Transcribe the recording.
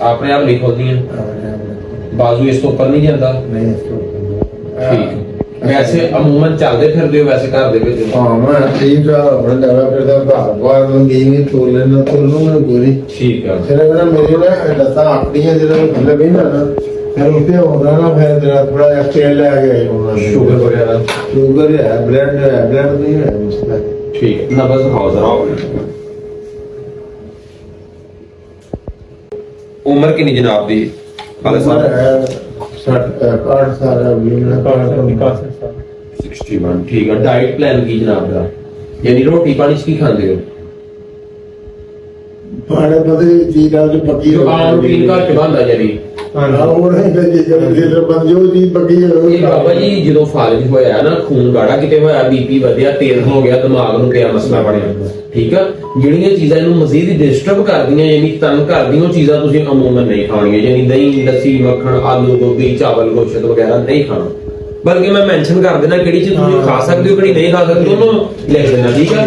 ਆਪਣੇ ਆਪ ਨਹੀਂ ਖੁੱਲਦੀਆਂ? ਬਾਜ਼ੂ ਇਸ ਤੋਂ ਉੱਪਰ ਨਹੀਂ ਜਾਂਦਾ? ਨਹੀਂ ਇਸ ਤੋਂ ਠੀਕ। ਵੈਸੇ ਅਮੂਮਨ ਚੱਲਦੇ ਫਿਰਦੇ ਹੋ ਵੈਸੇ ਘਰ ਦੇ ਵਿੱਚ? ਹਾਂ ਮੈਂ ਠੀਕ ਆ, ਆਪਣਾ ਲੈਵਾ ਫਿਰਦਾ ਘਰ ਬਾਹਰ ਨੂੰ ਗਈ ਨਹੀਂ ਤੋਲੇ ਨਾ ਤੋਲੂਗਾ ਗੋਰੀ। ਠੀਕ ਆ। ਫਿਰ ਮੇਰਾ ਮੇਰੇ ਨਾ ਲੱਤਾਂ ਆਪਣੀਆਂ ਜਦੋਂ ਥੱਲੇ ਬਈ ਨਾ ਫਿਰ ਉੱਤੇ ਹੁੰਦਾ ਨਾ, ਫਿਰ ਜਿਹੜਾ ਥੋੜਾ ਜਿਹਾ ਤੇਲ ਲੈ ਕੇ ਉਹਨਾਂ ਨੇ ਸ਼ੂਗਰ ਵਗੈਰਾ? ਸ਼ੂਗਰ ਹੈ, ਬਲੱਡ ਨਹੀਂ ਹੈ ਮੁਸਲਾ। ਠੀਕ। ਨਬਜ਼ ਦਿਖਾਓ ਜ਼ਰਾ। ਉਮਰ ਕਿੰਨੀ ਜਨਾਬ ਦੀ? ਹਾਲੇ ਸਰ 60 ਸਾਲ ਵੀ ਨਾ 61। ਠੀਕ ਆ। ਡਾਈਟ ਪਲਾਨ ਕੀ ਜਨਾਬ ਦਾ? ਯਾਨੀ ਰੋਟੀ ਪਾਣੀ ਚ ਕੀ ਖਾਂਦੇ ਹੋ? ਪਾਣੇ ਪਤੇ ਚੀਜ਼ ਆ ਜੋ ਪੱਕੀ ਜੋ ਆਮ ਰੂਟੀਨ ਘਰ ਚ ਬਣਦਾ ਜਿਹੜੀ? ਹਾਂ ਉਹ ਨਹੀਂ ਤੇ ਜੇ ਬੰਜੋ ਦੀ ਪੱਕੀ ਇਹ ਬਾਬਾ ਜੀ ਜਦੋਂ ਫਾਲਜ ਹੋਇਆ ਨਾ, ਖੂਨ ਗਾੜਾ ਕਿਤੇ ਹੋਇਆ, ਬੀਪੀ ਵਧਿਆ, ਤੇਜ਼ ਹੋ ਗਿਆ, ਦਿਮਾਗ ਨੂੰ ਕਿਆ ਮਸਲਾ ਬਣਿਆ, ਠੀਕ ਆ, ਜਿਹੜੀਆਂ ਚੀਜ਼ਾਂ ਇਹਨੂੰ ਮਜ਼ੀਦ ਡਿਸਟਰਬ ਕਰਦੀਆਂ ਯਾਨੀ ਤੰਗ ਕਰਦੀਆਂ, ਉਹ ਚੀਜ਼ਾਂ ਤੁਸੀਂ ਅਮੂਮਨ ਨਹੀਂ ਖਾਣੀਆਂ। ਯਾਨੀ ਦਹੀਂ, ਲੱਸੀ, ਮੱਖਣ, ਆਲੂ, ਗੋਭੀ, ਚਾਵਲ, ਗੋਸ਼ਤ ਵਗੈਰਾ ਨਹੀਂ ਖਾਣਾ। ਬਲਕਿ ਮੈਂ ਮੈਂਸ਼ਨ ਕਰ ਦੇਣਾ ਕਿਹੜੀ ਚੀਜ਼ ਤੁਸੀਂ ਖਾ ਸਕਦੇ ਹੋ, ਕਿਹੜੀ ਨਹੀਂ ਖਾ ਸਕਦੇ, ਉਹਨੂੰ ਲਿਖ ਦੇਣਾ, ਠੀਕ ਆ।